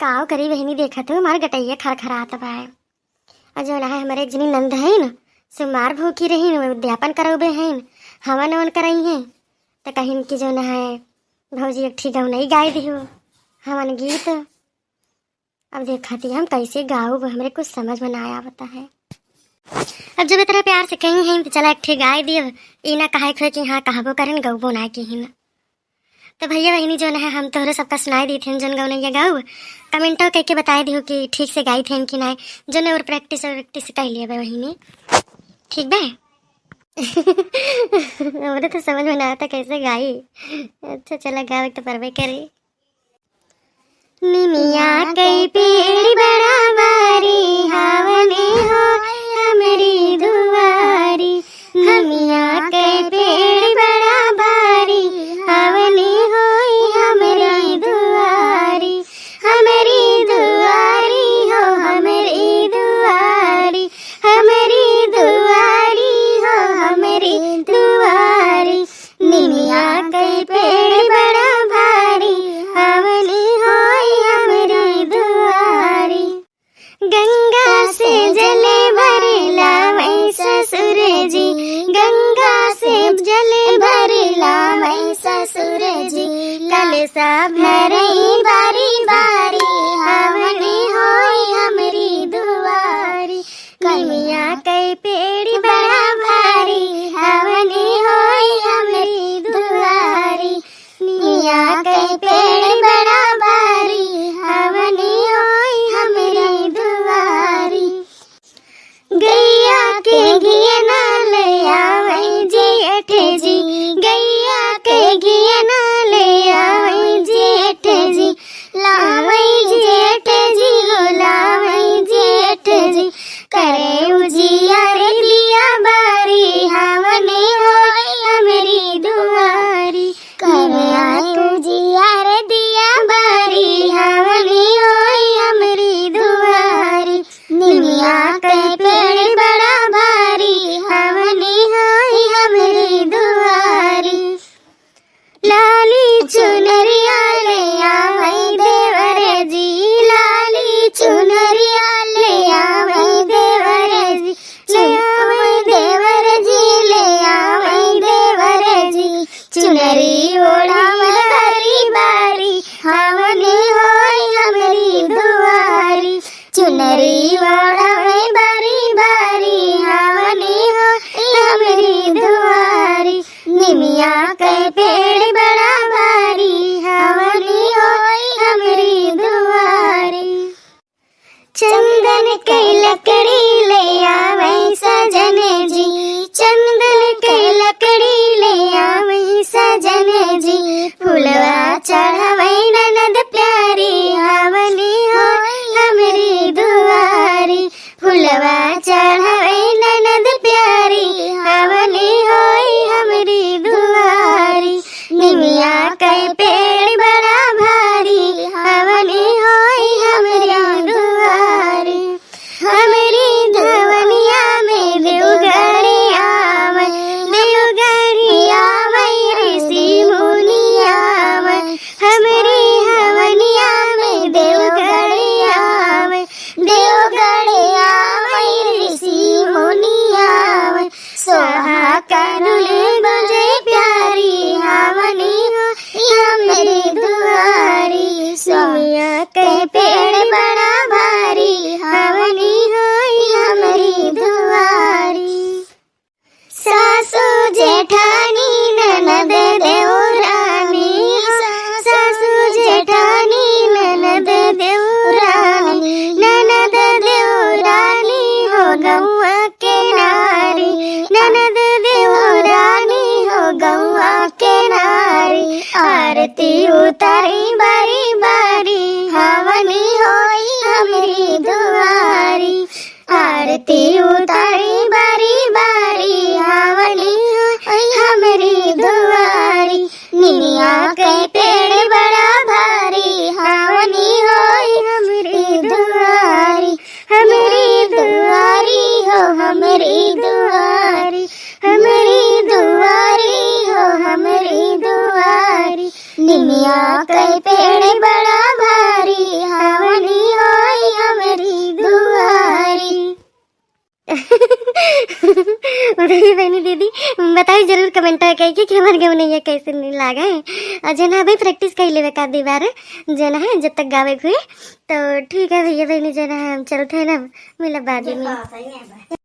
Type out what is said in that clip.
काव करी बहनी देखा तो हमार गटैया खरखरात बा। और जो है हमारे एक जनी नंद है न सुमार भूखी रही न उद्यापन करौबे हैं हवन वन कराई हैं तो कहीं की जो है भौजी एक ठीक नहीं गाय दी हो हवन गीत। अब देखा थी हम कैसे गाओ हमारे कुछ समझ में ना आवता है। अब जब इतना प्यार से कहीं हैं तो चला एक ठीक गाय दियो ई ना कहे खोए कि हाँ कहबो करें गौबो ना की ही। तो भैया बहनी जो है हम तोहरे सबका सुनाई दी थे जोन गौनैया गाऊ कमेंटो कह के बताए दी हो कि ठीक से गाई थे कि ना जो ने और प्रैक्टिस कर लिया बहनी ठीक बा। मुझे तो समझ में ना आता कैसे गाई। अच्छा चला गावे तो परवे करे। निमिया कई पेड़ बड़ा बारी हावने हो हमारी दुआरी। निमिया कई पेड़ बड़ा बारी हावने हो हमारी दुआरी। हमारी दुआरी हो हमारी दुआरी हमारी दुआरी हो हमारी दुआरी। निमिया कई पेड़ बड़ा भारी हावने हो हमारी दुआरी। गंगा से जले भरेला मैं ससुर जी गंगा से जले भरेला मैं ससुर जी। कलसा भरई बारी बारी हावने हो हमारी दुआरी। निमिया कई पेड़ बड़ा भारी हावने हो हमारी दुआरी। निमिया कई पेड़ बड़ा भारी हावने हो हमारी दुआरी। गैया के घिया ना ले आवै जेठ जी गैया के घिया ना ले आवै जेठ जी। लावै जेठ जी हो लावै जेठ जी करे उजियार लिया बारी हावने हो हमारी दुआरी। करे उजियार दिया बारी हावने हो हमारी दुआरी। निमिया के पेड़ बड़ा भारी हावने हो हमारी दुआरी। लाली चुनरिया ले आवै देवर जी लाली चुनरिया ले आवै देवर जी ले आवै देवर जी ले आवै देवर जी। चुनरी ओढ़ावै बारी बारी हावने हो हमारी दुआरी। चुनरी ओढ़ावै बारी बारी हावने हो हमारी दुआरी। निमिया के पेड़ बड़ा भारी हावने हो हमारी दुआरी। चंदन के लकड़ी ले आवै सजन जी चंदन के लकड़ी ले आवै सजन जी। फुलवा चढ़ावै ननद प्यारी हावने हो हमारी दुआरी। फुलवा चढ़ावै ननद प्यारी हावने हो हमारी दुआरी। निमिया के पेड़ बड़ा भारी हावने हो हमारी दुआरी। हमारी धवनिया में देवगढ़ आवै देवगढ़ आवै ऋषि मुनि आवै। हमारी हवनिया में देवगढ़ आवै देवगढ़ आवै ऋषि मुनि आवै। सोहा कानुल बजे प्यारी हावने हो हमारी दुआरी। सोया के पेड़ बड़ा भारी हावने हो हमारी दुआरी। सासू जेठानी ननद देवरानी सासू जेठानी ननद देवरानी। ननद देवरानी हो गौआ के नारी ननद देवरानी हो गौआ के नारी। आरती उतारी बारी बारी हावने हो हमारी दुआरी। आरती उतारी बारी बारी हावने हो हमारी दुआरी। निमिया के पेड़ बड़ा भारी हावने हो हमारी दुआरी। हमारी दुआरी हो हमारी दुआरी हमारी दुआरी हो हमारी दुआरी। निमिया के पेड़ बड़ा भारी हावने बताइए बहनी दीदी, बताइए जरूर कमेंट करके कि हमारे गाँव नहीं कैसे नहीं लागा है। और जो ना भाई प्रैक्टिस कर लेवे का दीवार जो ना है जब तक गावे हुए। तो ठीक है भैया बहनी जो ना हम चलते हैं ना, मिला बाद में।